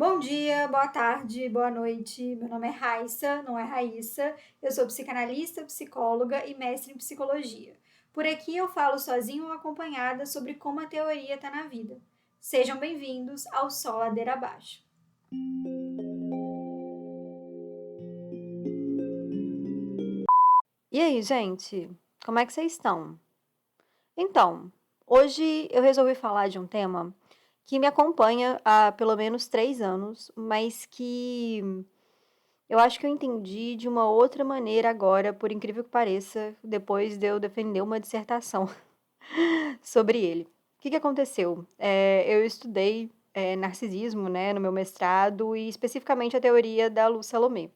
Bom dia, boa tarde, boa noite. Meu nome é Raissa, não é Raíssa. Eu sou psicanalista, psicóloga e mestre em psicologia. Por aqui eu falo sozinho ou acompanhada sobre como a teoria está na vida. Sejam bem-vindos ao Sol Ladeira Abaixo. E aí, gente? Como é que vocês estão? Então, hoje eu resolvi falar de um tema que me acompanha há pelo menos 3 anos, mas que eu acho que eu entendi de uma outra maneira agora, por incrível que pareça, depois de eu defender uma dissertação sobre ele. O que aconteceu? Eu estudei narcisismo, né, no meu mestrado e especificamente a teoria da Lu Salomé.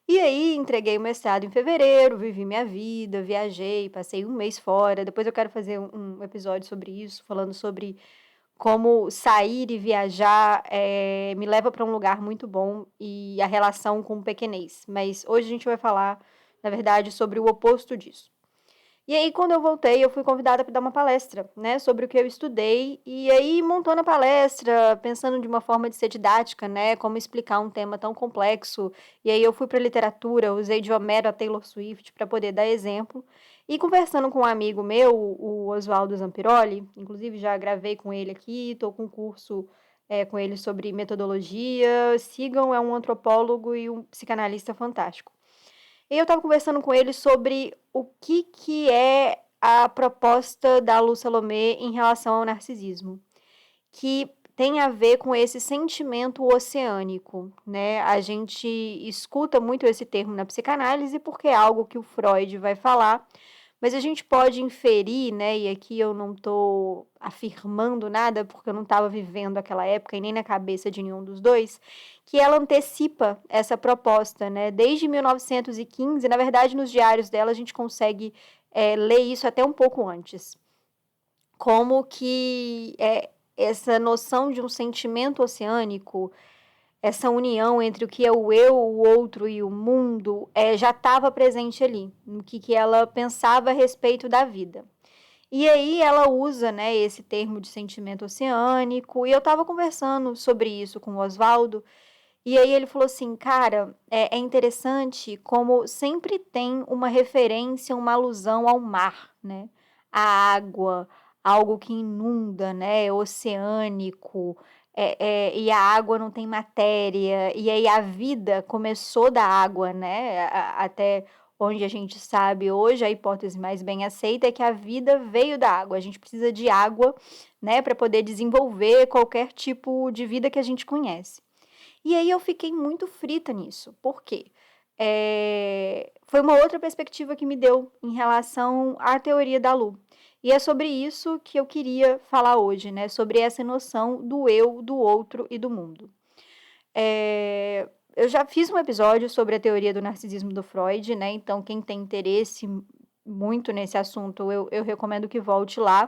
E aí, entreguei o mestrado em fevereiro, vivi minha vida, viajei, passei um mês fora. Depois eu quero fazer um episódio sobre isso, falando sobre como sair e viajar me leva para um lugar muito bom e a relação com o pequenês. Mas hoje a gente vai falar, na verdade, sobre o oposto disso. E aí, quando eu voltei, eu fui convidada para dar uma palestra, né, sobre o que eu estudei. E aí, montando a palestra, pensando de uma forma de ser didática, né, como explicar um tema tão complexo. E aí, eu fui para literatura, usei de Homero a Taylor Swift para poder dar exemplo. E conversando com um amigo meu, o Oswaldo Zampiroli, inclusive já gravei com ele aqui, estou com um curso com ele sobre metodologia. Sigam, é um antropólogo e um psicanalista fantástico. E eu estava conversando com ele sobre o que é a proposta da Lu Salomé em relação ao narcisismo, que tem a ver com esse sentimento oceânico, né? A gente escuta muito esse termo na psicanálise porque é algo que o Freud vai falar, mas a gente pode inferir, né? E aqui eu não estou afirmando nada porque eu não estava vivendo aquela época e nem na cabeça de nenhum dos dois, que ela antecipa essa proposta, né? Desde 1915, na verdade, nos diários dela a gente consegue ler isso até um pouco antes. Como que essa noção de um sentimento oceânico, essa união entre o que é o eu, o outro e o mundo, já estava presente ali, no que ela pensava a respeito da vida. E aí ela usa, né, esse termo de sentimento oceânico, e eu estava conversando sobre isso com o Oswaldo, e aí ele falou assim, cara, é interessante como sempre tem uma referência, uma alusão ao mar, né? A água, algo que inunda, né? Oceânico, e a água não tem matéria, e aí a vida começou da água, né? Até onde a gente sabe hoje, a hipótese mais bem aceita é que a vida veio da água. A gente precisa de água, né, para poder desenvolver qualquer tipo de vida que a gente conhece. E aí eu fiquei muito frita nisso. Por quê? Foi uma outra perspectiva que me deu em relação à teoria da Lu. E é sobre isso que eu queria falar hoje, né? Sobre essa noção do eu, do outro e do mundo. Eu já fiz um episódio sobre a teoria do narcisismo do Freud, né? Então, quem tem interesse muito nesse assunto, eu recomendo que volte lá.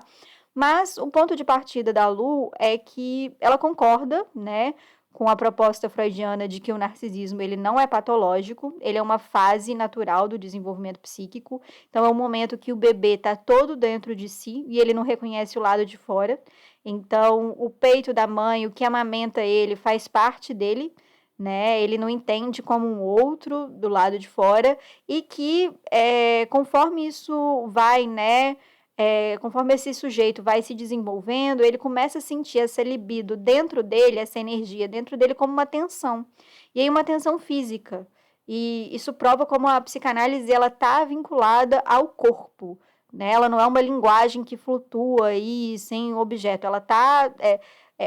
Mas o ponto de partida da Lu é que ela concorda, né, com a proposta freudiana de que o narcisismo ele não é patológico, ele é uma fase natural do desenvolvimento psíquico. Então é um momento que o bebê está todo dentro de si e ele não reconhece o lado de fora. Então o peito da mãe, o que amamenta ele, faz parte dele, né? Ele não entende como um outro do lado de fora e que conforme isso vai, né? Conforme esse sujeito vai se desenvolvendo, ele começa a sentir essa libido dentro dele, essa energia dentro dele como uma tensão. E aí uma tensão física. E isso prova como a psicanálise ela está vinculada ao corpo. Né? Ela não é uma linguagem que flutua aí sem objeto. Ela está...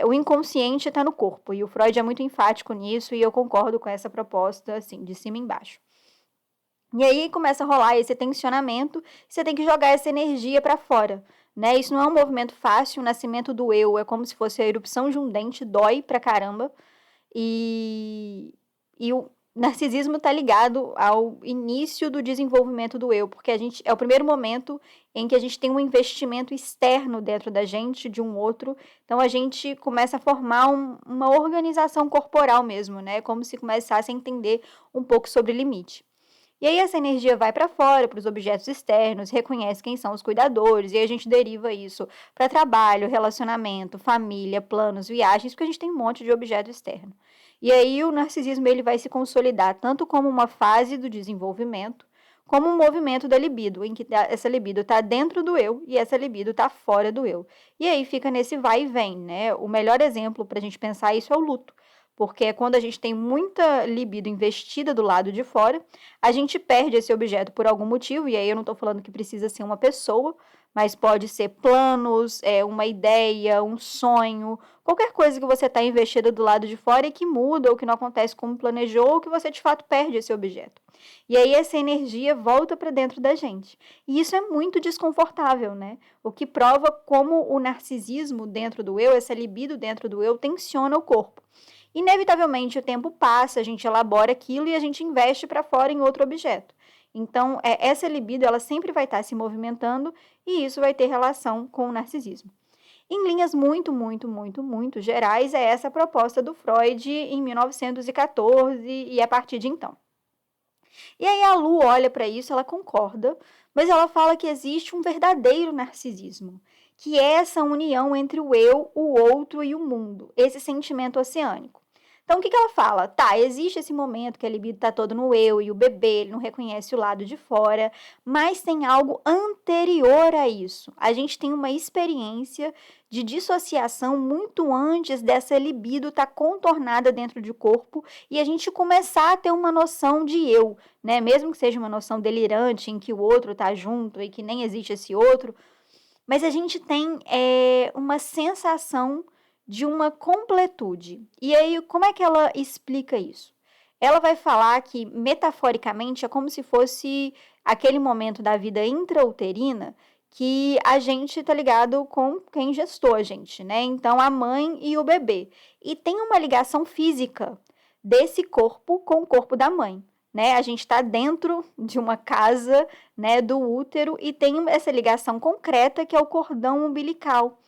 o inconsciente está no corpo. E o Freud é muito enfático nisso e eu concordo com essa proposta, assim, de cima embaixo. E aí começa a rolar esse tensionamento, você tem que jogar essa energia para fora, né? Isso não é um movimento fácil, o nascimento do eu é como se fosse a erupção de um dente, dói pra caramba. E o narcisismo está ligado ao início do desenvolvimento do eu, porque a gente é o primeiro momento em que a gente tem um investimento externo dentro da gente, de um outro. Então a gente começa a formar uma organização corporal mesmo, né? Como se começasse a entender um pouco sobre limite. E aí essa energia vai para fora, para os objetos externos, reconhece quem são os cuidadores, e aí a gente deriva isso para trabalho, relacionamento, família, planos, viagens, porque a gente tem um monte de objeto externo. E aí o narcisismo ele vai se consolidar tanto como uma fase do desenvolvimento, como um movimento da libido, em que essa libido está dentro do eu e essa libido está fora do eu. E aí fica nesse vai e vem, né? O melhor exemplo para a gente pensar isso é o luto. Porque é quando a gente tem muita libido investida do lado de fora, a gente perde esse objeto por algum motivo, e aí eu não estou falando que precisa ser uma pessoa, mas pode ser planos, uma ideia, um sonho, qualquer coisa que você está investida do lado de fora e que muda ou que não acontece como planejou, ou que você de fato perde esse objeto. E aí essa energia volta para dentro da gente. E isso é muito desconfortável, né? O que prova como o narcisismo dentro do eu, essa libido dentro do eu, tensiona o corpo. Inevitavelmente o tempo passa, a gente elabora aquilo e a gente investe para fora em outro objeto. Então, essa libido ela sempre vai estar se movimentando e isso vai ter relação com o narcisismo. Em linhas muito, muito, muito, muito gerais, é essa a proposta do Freud em 1914 e a partir de então. E aí a Lu olha para isso, ela concorda, mas ela fala que existe um verdadeiro narcisismo, que é essa união entre o eu, o outro e o mundo, esse sentimento oceânico. Então, o que ela fala? Tá, existe esse momento que a libido está todo no eu e o bebê, ele não reconhece o lado de fora, mas tem algo anterior a isso. A gente tem uma experiência de dissociação muito antes dessa libido estar contornada dentro do corpo e a gente começar a ter uma noção de eu, né? Mesmo que seja uma noção delirante em que o outro está junto e que nem existe esse outro, mas a gente tem uma sensação de uma completude. E aí, como é que ela explica isso? Ela vai falar que, metaforicamente, é como se fosse aquele momento da vida intrauterina que a gente tá ligado com quem gestou a gente, né? Então, a mãe e o bebê. E tem uma ligação física desse corpo com o corpo da mãe, né? A gente está dentro de uma casa, né, do útero e tem essa ligação concreta que é o cordão umbilical,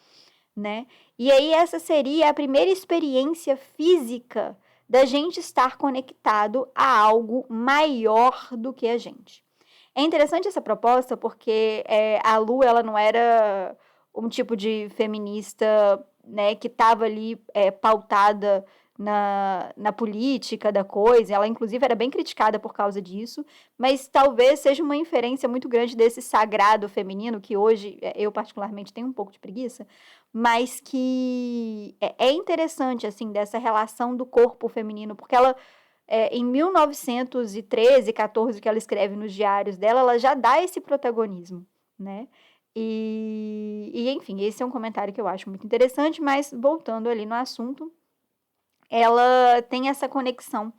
né? E aí essa seria a primeira experiência física da gente estar conectado a algo maior do que a gente. É interessante essa proposta porque a Lu ela não era um tipo de feminista, né, que estava ali pautada na política da coisa, ela inclusive era bem criticada por causa disso, mas talvez seja uma inferência muito grande desse sagrado feminino, que hoje eu particularmente tenho um pouco de preguiça, mas que é interessante, assim, dessa relação do corpo feminino, porque ela, em 1913, 14, que ela escreve nos diários dela, ela já dá esse protagonismo, né? Enfim, esse é um comentário que eu acho muito interessante, mas voltando ali no assunto, ela tem essa conexão.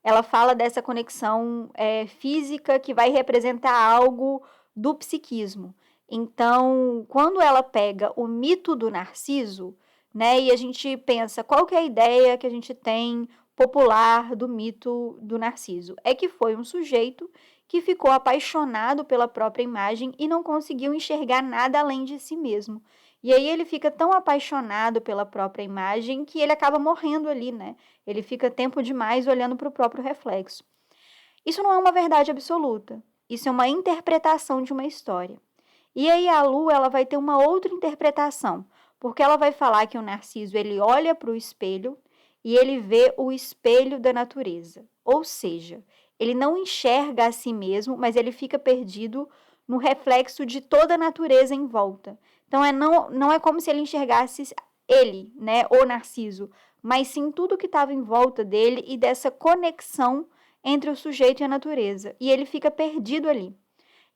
Ela fala dessa conexão física que vai representar algo do psiquismo. Então, quando ela pega o mito do Narciso, né, e a gente pensa qual que é a ideia que a gente tem popular do mito do Narciso? É que foi um sujeito que ficou apaixonado pela própria imagem e não conseguiu enxergar nada além de si mesmo. E aí ele fica tão apaixonado pela própria imagem que ele acaba morrendo ali, né? Ele fica tempo demais olhando para o próprio reflexo. Isso não é uma verdade absoluta. Isso é uma interpretação de uma história. E aí a Lu, ela vai ter uma outra interpretação, porque ela vai falar que o Narciso, ele olha para o espelho e ele vê o espelho da natureza. Ou seja, ele não enxerga a si mesmo, mas ele fica perdido no reflexo de toda a natureza em volta. Então, não é como se ele enxergasse ele, né, o Narciso, mas sim tudo que estava em volta dele e dessa conexão entre o sujeito e a natureza. E ele fica perdido ali.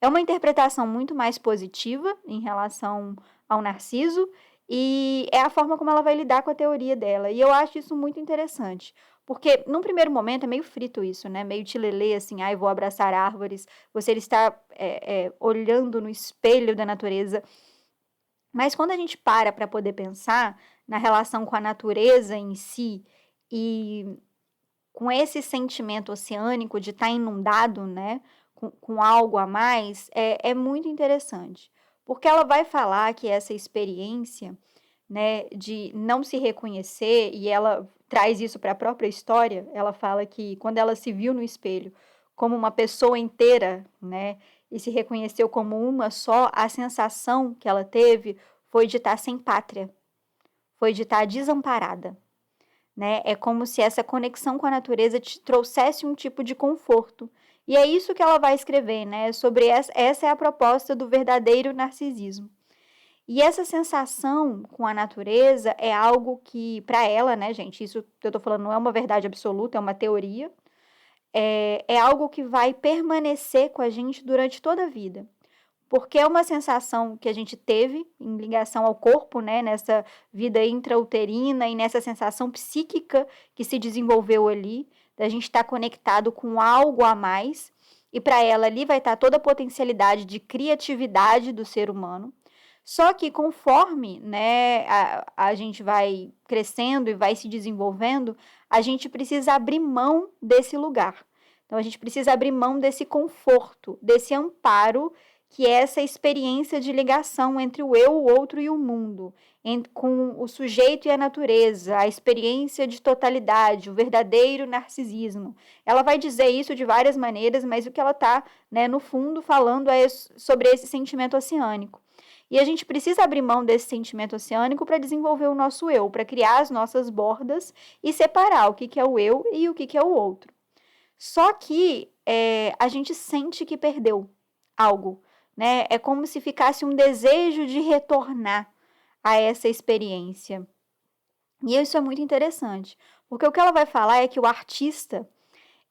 É uma interpretação muito mais positiva em relação ao Narciso e é a forma como ela vai lidar com a teoria dela. E eu acho isso muito interessante, porque num primeiro momento é meio frito isso, né? Meio tilelê, assim, ai, vou abraçar árvores. Você está olhando no espelho da natureza. Mas quando a gente para poder pensar na relação com a natureza em si e com esse sentimento oceânico de estar inundado, né, com algo a mais, é muito interessante. Porque ela vai falar que essa experiência, né, de não se reconhecer, e ela traz isso para a própria história, ela fala que quando ela se viu no espelho como uma pessoa inteira, né, e se reconheceu como uma só, a sensação que ela teve foi de estar sem pátria, foi de estar desamparada. né? É como se essa conexão com a natureza te trouxesse um tipo de conforto. E é isso que ela vai escrever, né? Sobre essa é a proposta do verdadeiro narcisismo. E essa sensação com a natureza é algo que, para ela, né, gente, isso que eu tô falando não é uma verdade absoluta, é uma teoria, é algo que vai permanecer com a gente durante toda a vida. Porque é uma sensação que a gente teve em ligação ao corpo, né, nessa vida intrauterina e nessa sensação psíquica que se desenvolveu ali, da gente estar conectado com algo a mais, e para ela ali vai estar toda a potencialidade de criatividade do ser humano. Só que conforme, né, a gente vai crescendo e vai se desenvolvendo, a gente precisa abrir mão desse lugar. Então, a gente precisa abrir mão desse conforto, desse amparo, que é essa experiência de ligação entre o eu, o outro e o mundo, com o sujeito e a natureza, a experiência de totalidade, o verdadeiro narcisismo. Ela vai dizer isso de várias maneiras, mas o que ela está, né, no fundo, falando é sobre esse sentimento oceânico. E a gente precisa abrir mão desse sentimento oceânico para desenvolver o nosso eu, para criar as nossas bordas e separar o que é o eu e o que é o outro. Só que a gente sente que perdeu algo, né? É como se ficasse um desejo de retornar a essa experiência. E isso é muito interessante, porque o que ela vai falar é que o artista,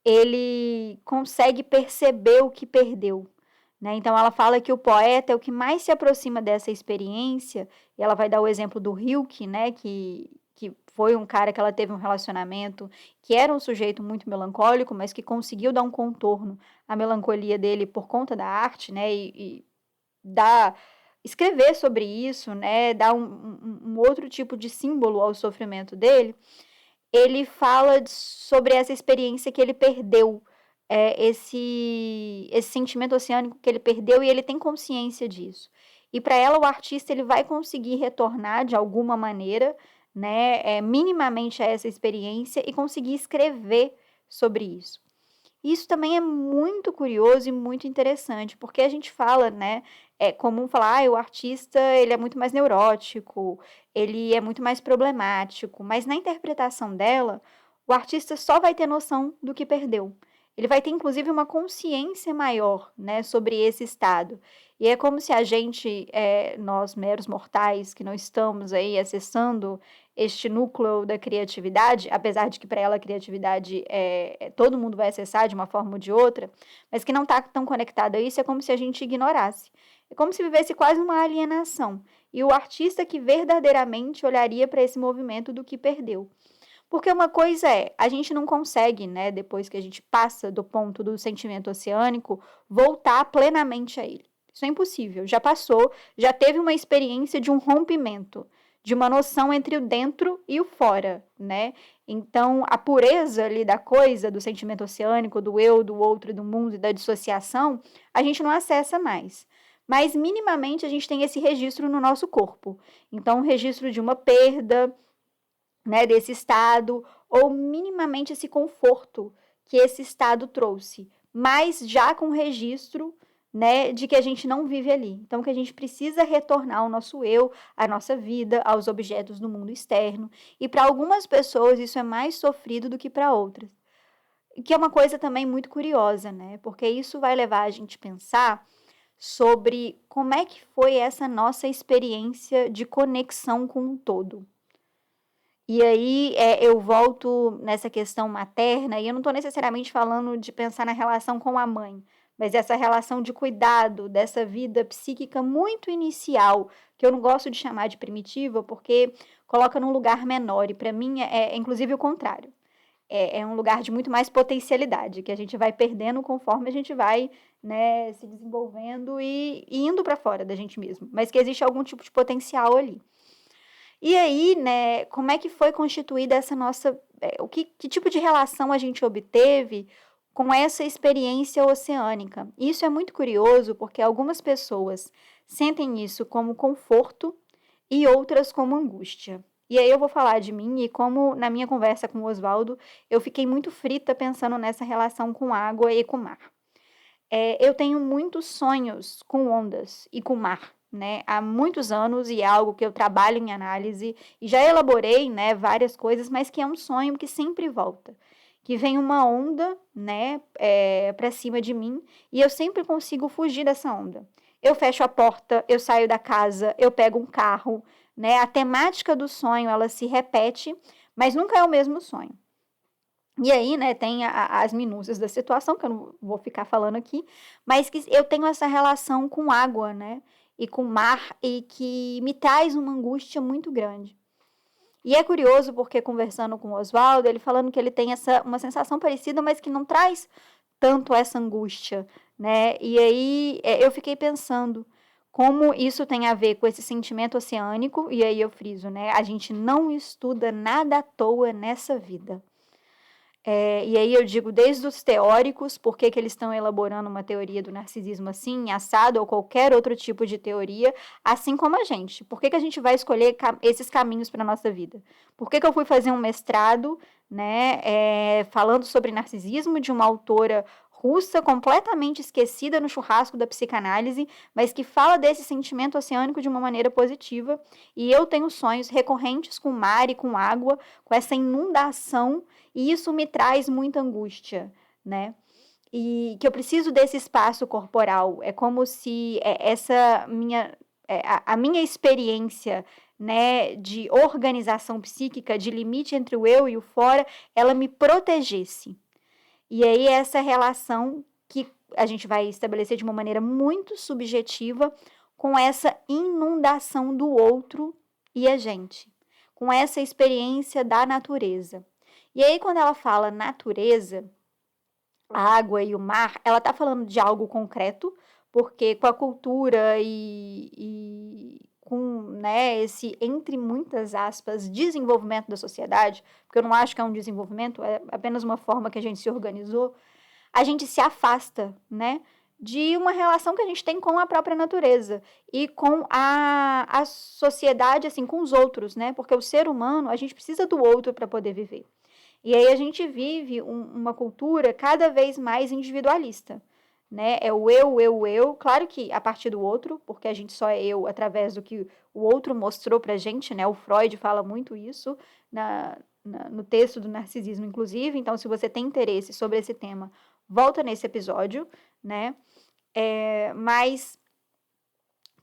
ele consegue perceber o que perdeu, né? Então ela fala que o poeta é o que mais se aproxima dessa experiência, e ela vai dar o exemplo do Rilke, né, que foi um cara que ela teve um relacionamento, que era um sujeito muito melancólico, mas que conseguiu dar um contorno à melancolia dele por conta da arte, né, e dar, escrever sobre isso, né, dar um outro tipo de símbolo ao sofrimento dele. Ele fala sobre essa experiência que ele perdeu, esse sentimento oceânico que ele perdeu, e ele tem consciência disso. E para ela, o artista, ele vai conseguir retornar de alguma maneira, né, minimamente a essa experiência, e conseguir escrever sobre isso. Isso também é muito curioso e muito interessante, porque a gente fala, né, é comum falar, o artista, ele é muito mais neurótico, ele é muito mais problemático, mas na interpretação dela, o artista só vai ter noção do que perdeu. Ele vai ter, inclusive, uma consciência maior, né, sobre esse estado. E é como se a gente, nós meros mortais, que não estamos aí acessando este núcleo da criatividade, apesar de que para ela a criatividade todo mundo vai acessar de uma forma ou de outra, mas que não está tão conectado a isso, é como se a gente ignorasse. É como se vivesse quase uma alienação. E o artista que verdadeiramente olharia para esse movimento do que perdeu. Porque uma coisa a gente não consegue, né, depois que a gente passa do ponto do sentimento oceânico, voltar plenamente a ele. Isso é impossível. Já passou, já teve uma experiência de um rompimento, de uma noção entre o dentro e o fora, né? Então, a pureza ali da coisa, do sentimento oceânico, do eu, do outro, do mundo e da dissociação, a gente não acessa mais. Mas, minimamente, a gente tem esse registro no nosso corpo. Então, o registro de uma perda, né, desse estado, ou minimamente esse conforto que esse estado trouxe, mas já com registro, né, de que a gente não vive ali. Então, que a gente precisa retornar ao nosso eu, à nossa vida, aos objetos do mundo externo. E para algumas pessoas isso é mais sofrido do que para outras. Que é uma coisa também muito curiosa, né? Porque isso vai levar a gente a pensar sobre como é que foi essa nossa experiência de conexão com o todo. E aí eu volto nessa questão materna, e eu não estou necessariamente falando de pensar na relação com a mãe, mas essa relação de cuidado, dessa vida psíquica muito inicial, que eu não gosto de chamar de primitiva, porque coloca num lugar menor, e para mim inclusive o contrário. É um lugar de muito mais potencialidade, que a gente vai perdendo conforme a gente vai, né, se desenvolvendo e indo para fora da gente mesmo, mas que existe algum tipo de potencial ali. E aí, né, como é que foi constituída essa nossa, que tipo de relação a gente obteve com essa experiência oceânica? Isso é muito curioso, porque algumas pessoas sentem isso como conforto e outras como angústia. E aí eu vou falar de mim, e como na minha conversa com o Oswaldo, eu fiquei muito frita pensando nessa relação com água e com mar. Eu tenho muitos sonhos com ondas e com mar, né, há muitos anos e é algo que eu trabalho em análise e já elaborei, né, várias coisas, mas que é um sonho que sempre volta. Que vem uma onda, né, para cima de mim e eu sempre consigo fugir dessa onda. Eu fecho a porta, eu saio da casa, eu pego um carro, né, a temática do sonho, ela se repete, mas nunca é o mesmo sonho. E aí, né, tem as minúcias da situação, que eu não vou ficar falando aqui, mas que eu tenho essa relação com água, né, e com mar, e que me traz uma angústia muito grande. E é curioso porque conversando com o Oswaldo, ele falando que ele tem uma sensação parecida, mas que não traz tanto essa angústia, né? E aí eu fiquei pensando como isso tem a ver com esse sentimento oceânico, e aí eu friso, né? A gente não estuda nada à toa nessa vida. E aí eu digo, desde os teóricos, por que eles estão elaborando uma teoria do narcisismo assim, assado, ou qualquer outro tipo de teoria, assim como a gente. Por que a gente vai escolher esses caminhos para a nossa vida? Por que eu fui fazer um mestrado, né, falando sobre narcisismo de uma autora russa, completamente esquecida no churrasco da psicanálise, mas que fala desse sentimento oceânico de uma maneira positiva, e eu tenho sonhos recorrentes com mar e com água, com essa inundação, e isso me traz muita angústia, né? E que eu preciso desse espaço corporal. É como se essa minha, a minha experiência, né, de organização psíquica, de limite entre o eu e o fora, ela me protegesse. E aí essa relação que a gente vai estabelecer de uma maneira muito subjetiva com essa inundação do outro e a gente, com essa experiência da natureza. E aí, quando ela fala natureza, a água e o mar, ela está falando de algo concreto, porque com a cultura e com, né, esse, entre muitas aspas, desenvolvimento da sociedade, porque eu não acho que é um desenvolvimento, é apenas uma forma que a gente se organizou, a gente se afasta, né, de uma relação que a gente tem com a própria natureza e com a sociedade, assim, com os outros, né, porque o ser humano, a gente precisa do outro para poder viver. E aí a gente vive uma cultura cada vez mais individualista, né? É o eu, claro que a partir do outro, porque a gente só é eu através do que o outro mostrou pra gente, né? O Freud fala muito isso no texto do narcisismo, inclusive. Então, se você tem interesse sobre esse tema, volta nesse episódio, né? Mas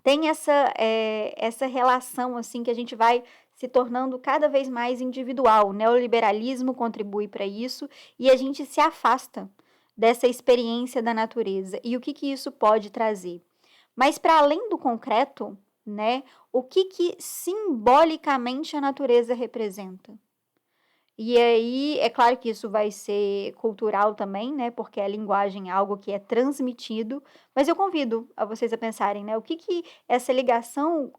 tem essa relação, assim, que a gente vai se tornando cada vez mais individual. O neoliberalismo contribui para isso e a gente se afasta dessa experiência da natureza. E o que isso pode trazer? Mas para além do concreto, né, o que simbolicamente a natureza representa? E aí, é claro que isso vai ser cultural também, né? Porque a linguagem é algo que é transmitido, mas eu convido a vocês a pensarem, né? O que essa ligação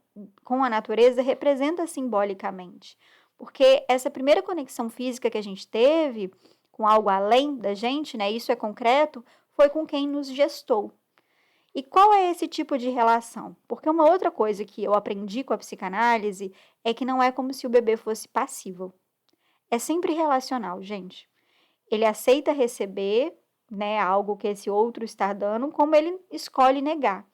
com a natureza representa simbolicamente? Porque essa primeira conexão física que a gente teve com algo além da gente, né? Isso é concreto, foi com quem nos gestou. E qual é esse tipo de relação? Porque uma outra coisa que eu aprendi com a psicanálise é que não é como se o bebê fosse passivo. É sempre relacional, gente. Ele aceita receber, né, algo que esse outro está dando, como ele escolhe negar.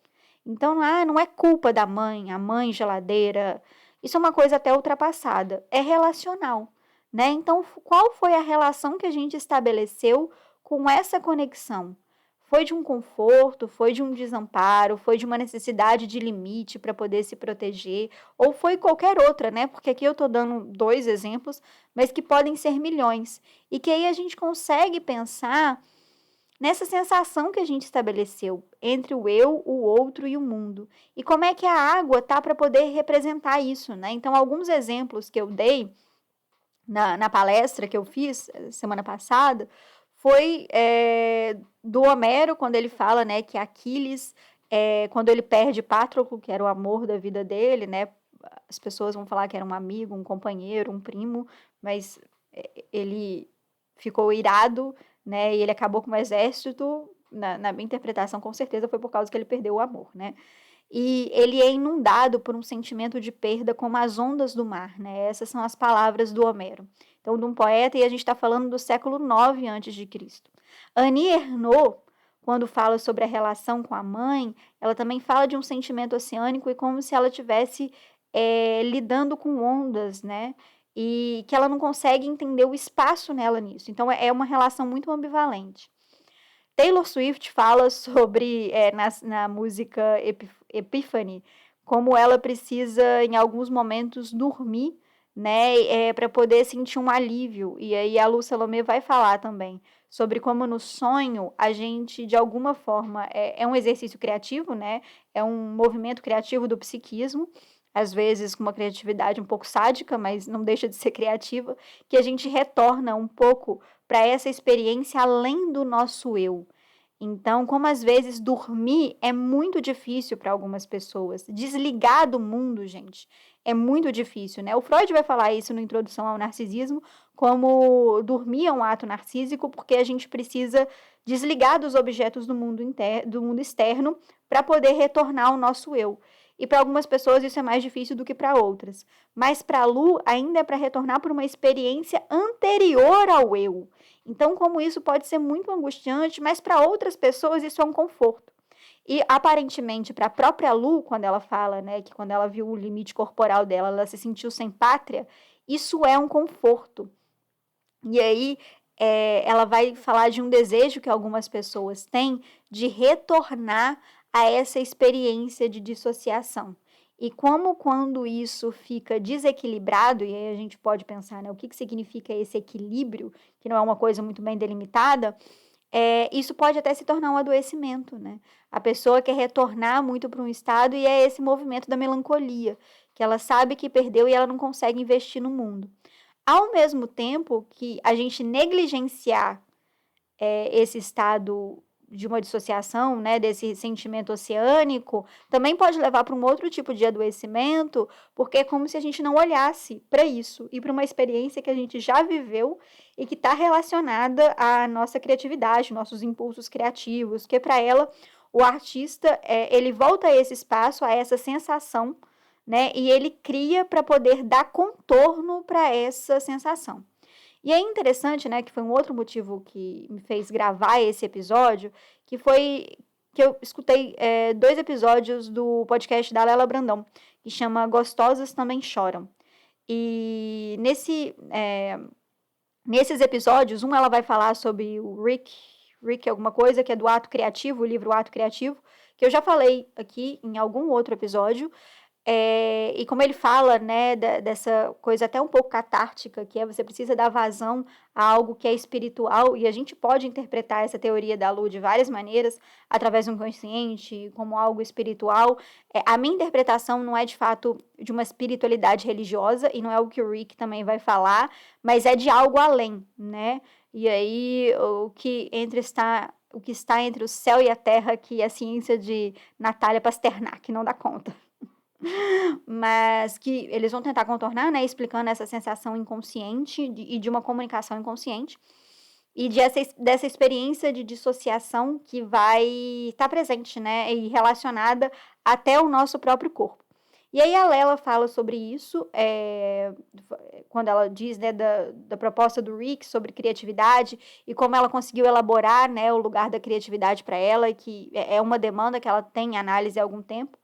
Então, não é culpa da mãe, a mãe geladeira. Isso é uma coisa até ultrapassada. É relacional, né? Então, qual foi a relação que a gente estabeleceu com essa conexão? Foi de um conforto, foi de um desamparo, foi de uma necessidade de limite para poder se proteger, ou foi qualquer outra, né? Porque aqui eu estou dando 2 exemplos, mas que podem ser milhões. E que aí a gente consegue pensar nessa sensação que a gente estabeleceu entre o eu, o outro e o mundo. E como é que a água tá para poder representar isso, né? Então, alguns exemplos que eu dei na palestra que eu fiz semana passada foi do Homero, quando ele fala, né, que Aquiles, quando ele perde Patroclo, que era o amor da vida dele, né, as pessoas vão falar que era um amigo, um companheiro, um primo, mas ele ficou irado, né, e ele acabou com o exército. Na minha interpretação, com certeza foi por causa que ele perdeu o amor, né? E ele é inundado por um sentimento de perda como as ondas do mar, né? Essas são as palavras do Homero. Então, de um poeta, e a gente está falando do século IX a.C. Annie Ernaux quando fala sobre a relação com a mãe, ela também fala de um sentimento oceânico e como se ela estivesse lidando com ondas, né? E que ela não consegue entender o espaço nela nisso. Então, é uma relação muito ambivalente. Taylor Swift fala sobre, na música Epiphany, como ela precisa, em alguns momentos, dormir, né, para poder sentir um alívio. E aí a Lu Salomé vai falar também sobre como no sonho a gente, de alguma forma, é um exercício criativo, né, é um movimento criativo do psiquismo, às vezes com uma criatividade um pouco sádica, mas não deixa de ser criativa, que a gente retorna um pouco para essa experiência além do nosso eu. Então, como às vezes dormir é muito difícil para algumas pessoas, desligar do mundo, gente, é muito difícil, né? O Freud vai falar isso na Introdução ao Narcisismo, como dormir é um ato narcísico, porque a gente precisa desligar dos objetos do mundo externo para poder retornar ao nosso eu. E para algumas pessoas isso é mais difícil do que para outras. Mas para a Lu, ainda é para retornar por uma experiência anterior ao eu. Então, como isso pode ser muito angustiante, mas para outras pessoas isso é um conforto. E aparentemente, para a própria Lu, quando ela fala, né, que quando ela viu o limite corporal dela, ela se sentiu sem pátria, isso é um conforto. E aí, ela vai falar de um desejo que algumas pessoas têm de retornar a essa experiência de dissociação. E como quando isso fica desequilibrado, e aí a gente pode pensar, né, o que significa esse equilíbrio, que não é uma coisa muito bem delimitada, isso pode até se tornar um adoecimento, né? A pessoa quer retornar muito para um estado e é esse movimento da melancolia, que ela sabe que perdeu e ela não consegue investir no mundo. Ao mesmo tempo que a gente negligenciar esse estado de uma dissociação, né, desse sentimento oceânico, também pode levar para um outro tipo de adoecimento, porque é como se a gente não olhasse para isso e para uma experiência que a gente já viveu e que está relacionada à nossa criatividade, nossos impulsos criativos, que para ela, o artista, ele volta a esse espaço, a essa sensação, né, e ele cria para poder dar contorno para essa sensação. E é interessante, né, que foi um outro motivo que me fez gravar esse episódio, que foi que eu escutei 2 episódios do podcast da Lela Brandão, que chama Gostosas Também Choram. E nesses episódios, ela vai falar sobre o Rick alguma coisa, que é do Ato Criativo, o livro Ato Criativo, que eu já falei aqui em algum outro episódio, e como ele fala, né, dessa coisa até um pouco catártica, que você precisa dar vazão a algo que é espiritual, e a gente pode interpretar essa teoria da Lu de várias maneiras, através do inconsciente, como algo espiritual. A minha interpretação não é, de fato, de uma espiritualidade religiosa, e não é o que o Rick também vai falar, mas é de algo além, né? E aí, o que está entre o céu e a terra, que a ciência de Natália Pasternak não dá conta. Mas que eles vão tentar contornar, né, explicando essa sensação inconsciente e de uma comunicação inconsciente e dessa experiência de dissociação que vai estar presente, né, e relacionada até o nosso próprio corpo. E aí a Lela fala sobre isso, quando ela diz, né, da proposta do Rick sobre criatividade e como ela conseguiu elaborar, né, o lugar da criatividade para ela, que é uma demanda que ela tem em análise há algum tempo.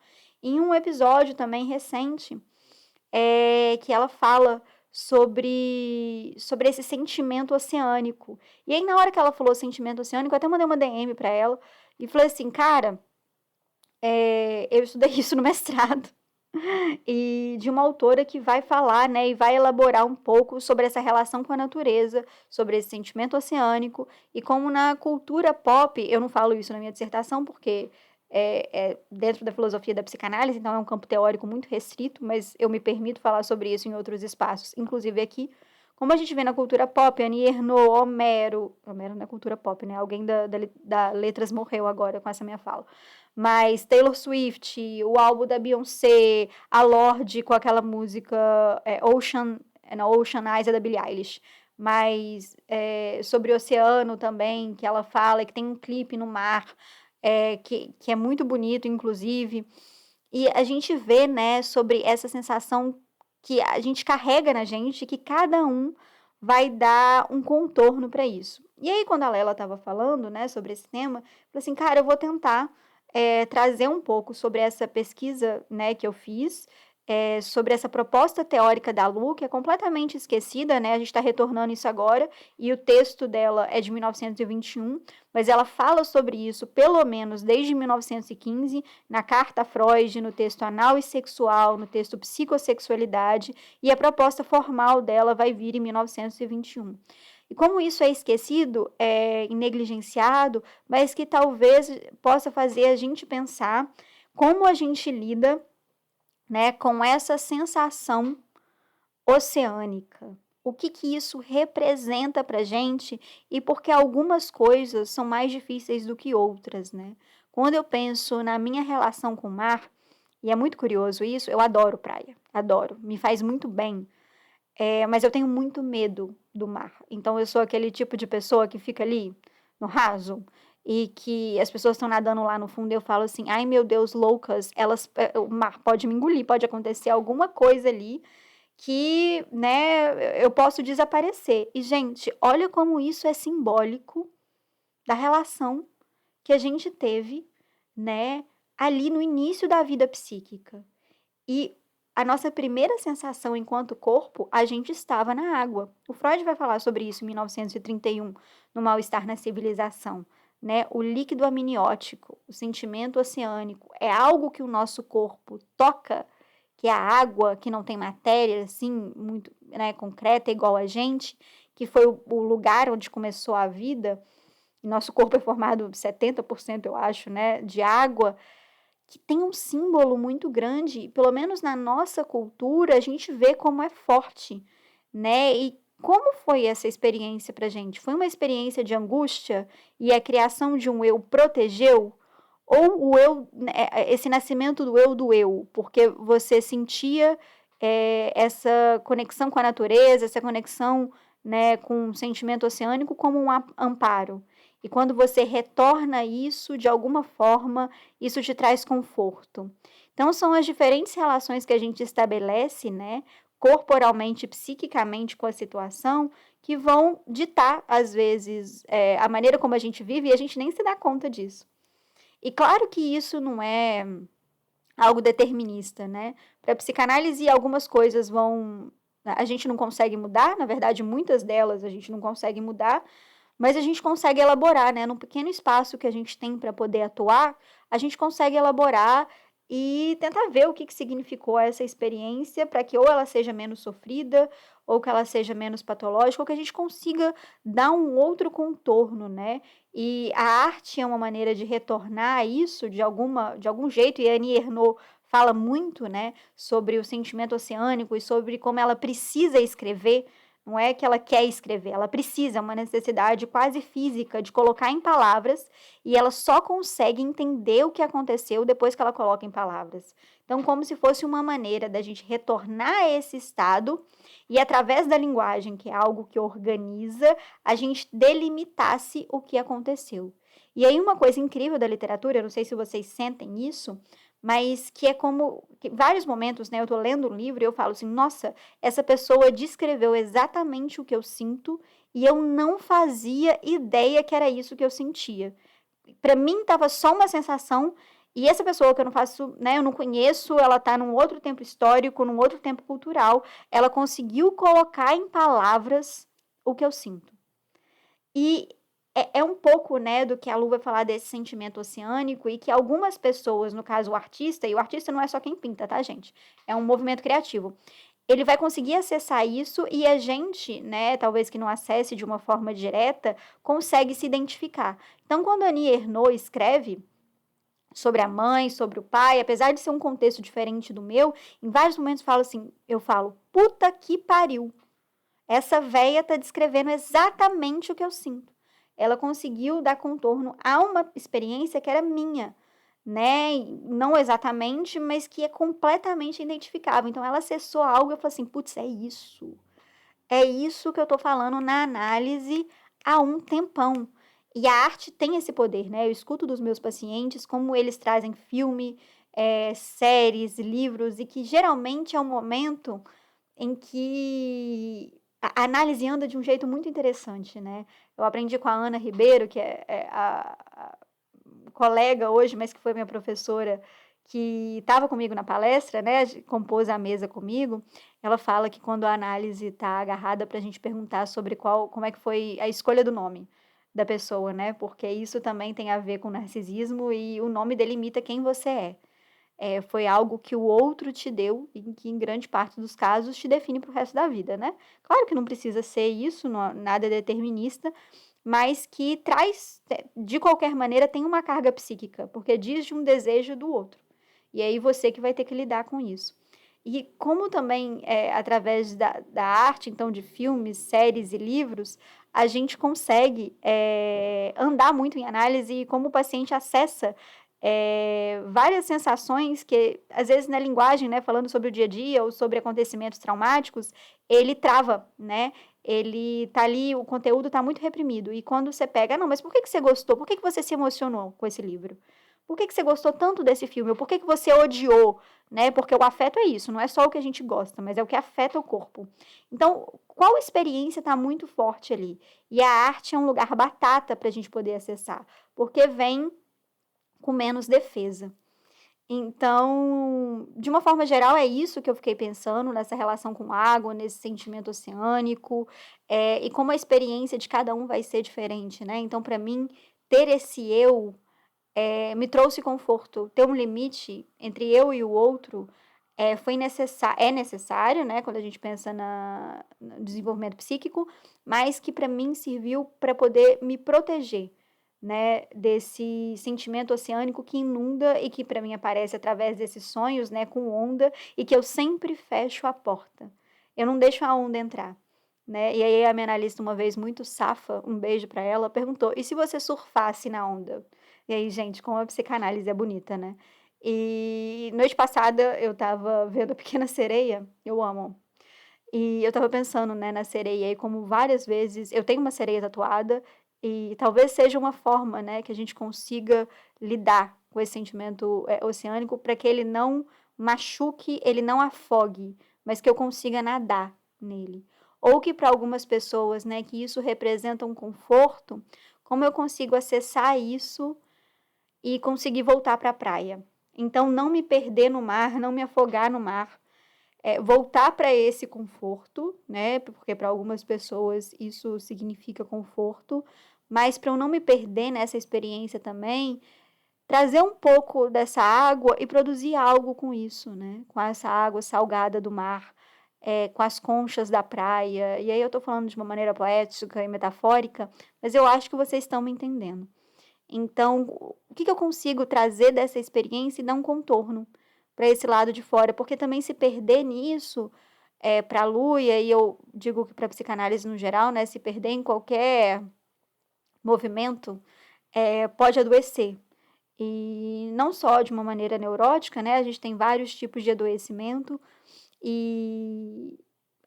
Em um episódio também recente, que ela fala sobre esse sentimento oceânico. E aí, na hora que ela falou sentimento oceânico, eu até mandei uma DM para ela e falei assim, cara, eu estudei isso no mestrado. E de uma autora que vai falar, né, e vai elaborar um pouco sobre essa relação com a natureza, sobre esse sentimento oceânico, e como na cultura pop, eu não falo isso na minha dissertação, porque dentro da filosofia da psicanálise, então é um campo teórico muito restrito, mas eu me permito falar sobre isso em outros espaços, inclusive aqui. Como a gente vê na cultura pop, Annie Ernaux, Homero não é cultura pop, né? Alguém da Letras morreu agora com essa minha fala. Mas Taylor Swift, o álbum da Beyoncé, a Lorde com aquela música Ocean Eyes, é da Billie Eilish. Mas sobre o oceano também, que ela fala, que tem um clipe no mar, que é muito bonito, inclusive. E a gente vê, né, sobre essa sensação que a gente carrega na gente, que cada um vai dar um contorno para isso. E aí, quando a Lela estava falando, né, sobre esse tema, eu falei assim, cara, eu vou tentar trazer um pouco sobre essa pesquisa, né, que eu fiz, sobre essa proposta teórica da Lu, que é completamente esquecida, né, a gente está retornando isso agora, e o texto dela é de 1921, mas ela fala sobre isso pelo menos desde 1915, na Carta a Freud, no texto Anal e Sexual, no texto Psicossexualidade, e a proposta formal dela vai vir em 1921. E como isso é esquecido, e negligenciado, mas que talvez possa fazer a gente pensar como a gente lida, né, com essa sensação oceânica. O que isso representa para a gente e porque algumas coisas são mais difíceis do que outras, né? Quando eu penso na minha relação com o mar, e é muito curioso isso, eu adoro praia, adoro, me faz muito bem, mas eu tenho muito medo do mar. Então eu sou aquele tipo de pessoa que fica ali no raso e que as pessoas estão nadando lá no fundo e eu falo assim, ai meu Deus, loucas, o mar pode me engolir, pode acontecer alguma coisa ali que, né, eu posso desaparecer. E, gente, olha como isso é simbólico da relação que a gente teve, né, ali no início da vida psíquica. E a nossa primeira sensação enquanto corpo, a gente estava na água. O Freud vai falar sobre isso em 1931, no Mal-Estar na Civilização. Né? O líquido amniótico, o sentimento oceânico, é algo que o nosso corpo toca, que é a água, que não tem matéria, assim, muito, né, concreta, igual a gente, que foi o lugar onde começou a vida. Nosso corpo é formado 70%, eu acho, né, de água, que tem um símbolo muito grande, pelo menos na nossa cultura, a gente vê como é forte, né? E como foi essa experiência pra gente? Foi uma experiência de angústia e a criação de um eu protegeu? Ou o eu, esse nascimento do eu, porque você sentia essa conexão com a natureza, essa conexão, né, com o sentimento oceânico como um amparo. E quando você retorna isso, de alguma forma, isso te traz conforto. Então, são as diferentes relações que a gente estabelece, né, corporalmente, psiquicamente com a situação, que vão ditar, às vezes, a maneira como a gente vive e a gente nem se dá conta disso. E claro que isso não é algo determinista, né? Para a psicanálise, algumas coisas a gente não consegue mudar, na verdade, muitas delas a gente não consegue mudar, mas a gente consegue elaborar, né? Num pequeno espaço que a gente tem para poder atuar, a gente consegue elaborar e tentar ver o que significou essa experiência para que ou ela seja menos sofrida, ou que ela seja menos patológica, ou que a gente consiga dar um outro contorno, né? E a arte é uma maneira de retornar a isso de algum jeito, e a Annie Ernaux fala muito, né, sobre o sentimento oceânico e sobre como ela precisa escrever. Não é que ela quer escrever, ela precisa, é uma necessidade quase física de colocar em palavras e ela só consegue entender o que aconteceu depois que ela coloca em palavras. Então, como se fosse uma maneira da gente retornar a esse estado e, através da linguagem, que é algo que organiza, a gente delimitasse o que aconteceu. E aí, uma coisa incrível da literatura, eu não sei se vocês sentem isso, mas que é como, que vários momentos, né, eu tô lendo um livro e eu falo assim, nossa, essa pessoa descreveu exatamente o que eu sinto e eu não fazia ideia que era isso que eu sentia. Para mim tava só uma sensação e essa pessoa que eu não faço, né, eu não conheço, ela tá num outro tempo histórico, num outro tempo cultural, ela conseguiu colocar em palavras o que eu sinto. E é um pouco, né, do que a Lu vai falar desse sentimento oceânico e que algumas pessoas, no caso o artista, e o artista não é só quem pinta, tá, gente? É um movimento criativo. Ele vai conseguir acessar isso e a gente, né, talvez que não acesse de uma forma direta, consegue se identificar. Então, quando a Annie Ernaux escreve sobre a mãe, sobre o pai, apesar de ser um contexto diferente do meu, em vários momentos eu falo, puta que pariu. Essa véia tá descrevendo exatamente o que eu sinto. Ela conseguiu dar contorno a uma experiência que era minha, né? Não exatamente, mas que é completamente identificável. Então ela acessou algo e eu falei assim, putz, é isso. É isso que eu tô falando na análise há um tempão. E a arte tem esse poder, né? Eu escuto dos meus pacientes como eles trazem filme, séries, livros, e que geralmente é um momento em que a análise anda de um jeito muito interessante, né? Eu aprendi com a Ana Ribeiro, que é a colega hoje, mas que foi minha professora, que estava comigo na palestra, né? Compôs a mesa comigo. Ela fala que quando a análise está agarrada para a gente perguntar sobre como é que foi a escolha do nome da pessoa, né? Porque isso também tem a ver com narcisismo e o nome delimita quem você é. Foi algo que o outro te deu e que, em grande parte dos casos, te define para o resto da vida, né? Claro que não precisa ser isso, nada é determinista, mas que traz, de qualquer maneira, tem uma carga psíquica, porque diz de um desejo do outro. E aí você que vai ter que lidar com isso. E como também, através da arte, então, de filmes, séries e livros, a gente consegue andar muito em análise e como o paciente acessa várias sensações que, às vezes, na linguagem, né, falando sobre o dia a dia ou sobre acontecimentos traumáticos, ele trava, né? Ele tá ali, o conteúdo tá muito reprimido. E quando você pega, não, mas por que você gostou? Por que você se emocionou com esse livro? Por que você gostou tanto desse filme? Ou por que você odiou? Né? Porque o afeto é isso, não é só o que a gente gosta, mas é o que afeta o corpo. Então, qual experiência está muito forte ali? E a arte é um lugar batata para a gente poder acessar, porque vem com menos defesa. Então, de uma forma geral, é isso que eu fiquei pensando nessa relação com água, nesse sentimento oceânico, e como a experiência de cada um vai ser diferente, né? Então, para mim, ter esse eu me trouxe conforto. Ter um limite entre eu e o outro é necessário, né? Quando a gente pensa no desenvolvimento psíquico, mas que para mim serviu para poder me proteger, né, desse sentimento oceânico que inunda e que para mim aparece através desses sonhos, né, com onda, e que eu sempre fecho a porta. Eu não deixo a onda entrar, né? E aí a minha analista, uma vez muito safa, um beijo para ela, perguntou: "E se você surfasse na onda?" E aí, gente, como a psicanálise é bonita, né? E noite passada eu tava vendo a Pequena Sereia, eu amo. E eu tava pensando, né, na sereia e como várias vezes eu tenho uma sereia tatuada e talvez seja uma forma, né, que a gente consiga lidar com esse sentimento oceânico para que ele não machuque, ele não afogue, mas que eu consiga nadar nele. Ou que para algumas pessoas, né, que isso representa um conforto, como eu consigo acessar isso e conseguir voltar para a praia. Então, não me perder no mar, não me afogar no mar, voltar para esse conforto, né? Porque para algumas pessoas isso significa conforto, mas para eu não me perder nessa experiência também, trazer um pouco dessa água e produzir algo com isso, né? Com essa água salgada do mar, com as conchas da praia. E aí eu estou falando de uma maneira poética e metafórica, mas eu acho que vocês estão me entendendo. Então, o que eu consigo trazer dessa experiência e dar um contorno para esse lado de fora? Porque também se perder nisso, para a Luia, e eu digo que para a psicanálise no geral, né, se perder em qualquer movimento, pode adoecer. E não só de uma maneira neurótica, né, a gente tem vários tipos de adoecimento, e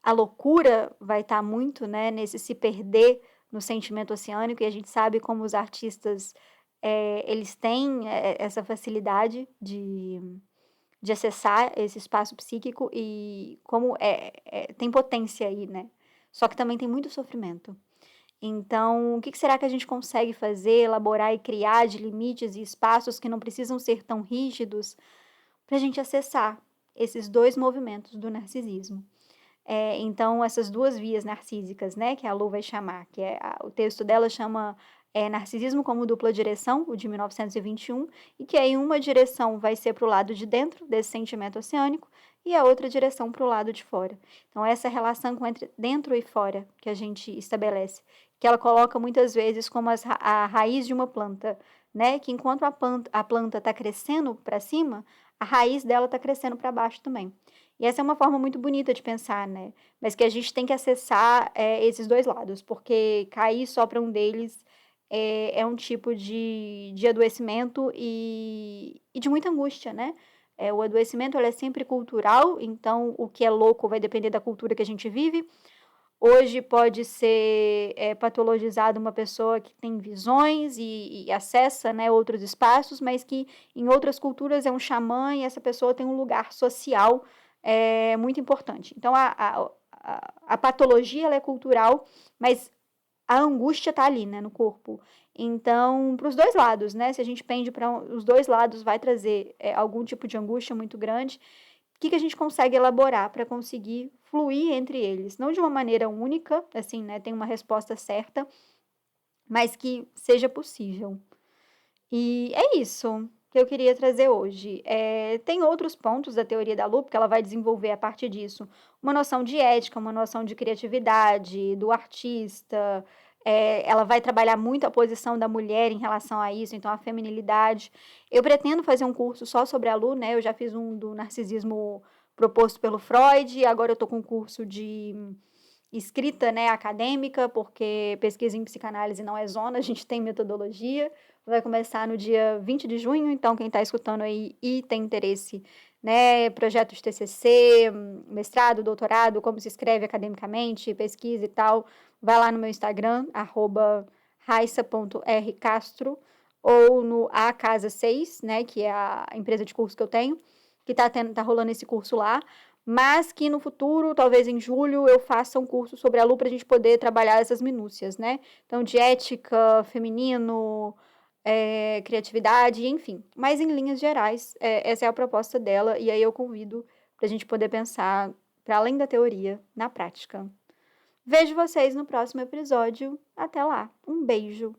a loucura vai estar muito, né, nesse se perder no sentimento oceânico, e a gente sabe como os artistas eles têm essa facilidade de acessar esse espaço psíquico e como tem potência aí, né? Só que também tem muito sofrimento. Então, o que será que a gente consegue fazer, elaborar e criar de limites e espaços que não precisam ser tão rígidos para a gente acessar esses dois movimentos do narcisismo? Então, essas duas vias narcísicas, né, que a Lu vai chamar, que o texto dela chama Narcisismo como Dupla Direção, o de 1921, e que aí uma direção vai ser para o lado de dentro desse sentimento oceânico e a outra direção para o lado de fora. Então, essa relação entre dentro e fora que a gente estabelece, que ela coloca muitas vezes como a raiz de uma planta, né, que enquanto a planta está crescendo para cima, a raiz dela está crescendo para baixo também. E essa é uma forma muito bonita de pensar, né? Mas que a gente tem que acessar esses dois lados, porque cair só para um deles é um tipo de adoecimento e de muita angústia, né? O adoecimento é sempre cultural, então o que é louco vai depender da cultura que a gente vive. Hoje pode ser patologizado uma pessoa que tem visões e acessa, né, outros espaços, mas que em outras culturas é um xamã e essa pessoa tem um lugar social muito importante. Então, a patologia ela é cultural, mas a angústia tá ali, né, no corpo. Então, para os dois lados, né? Se a gente pende para os dois lados, vai trazer algum tipo de angústia muito grande. O que a gente consegue elaborar para conseguir fluir entre eles? Não de uma maneira única, assim, né? Tem uma resposta certa, mas que seja possível. E é isso que eu queria trazer hoje. Tem outros pontos da teoria da Lu, porque ela vai desenvolver a partir disso uma noção de ética, uma noção de criatividade, do artista. Ela vai trabalhar muito a posição da mulher em relação a isso, então a feminilidade. Eu pretendo fazer um curso só sobre a Lu, né? Eu já fiz um do narcisismo proposto pelo Freud, agora eu estou com um curso de escrita, né, acadêmica, porque pesquisa em psicanálise não é zona, a gente tem metodologia. Vai começar no dia 20 de junho, então quem está escutando aí e tem interesse, né, projeto de TCC, mestrado, doutorado, como se escreve academicamente, pesquisa e tal, vai lá no meu Instagram, @raissa.rcastro, ou no Acasa6, né, que é a empresa de curso que eu tenho, que tá rolando esse curso lá, mas que no futuro, talvez em julho, eu faça um curso sobre a Lu para a gente poder trabalhar essas minúcias, né? Então, de ética, feminino, criatividade, enfim. Mas em linhas gerais, essa é a proposta dela, e aí eu convido para a gente poder pensar para além da teoria, na prática. Vejo vocês no próximo episódio. Até lá. Um beijo.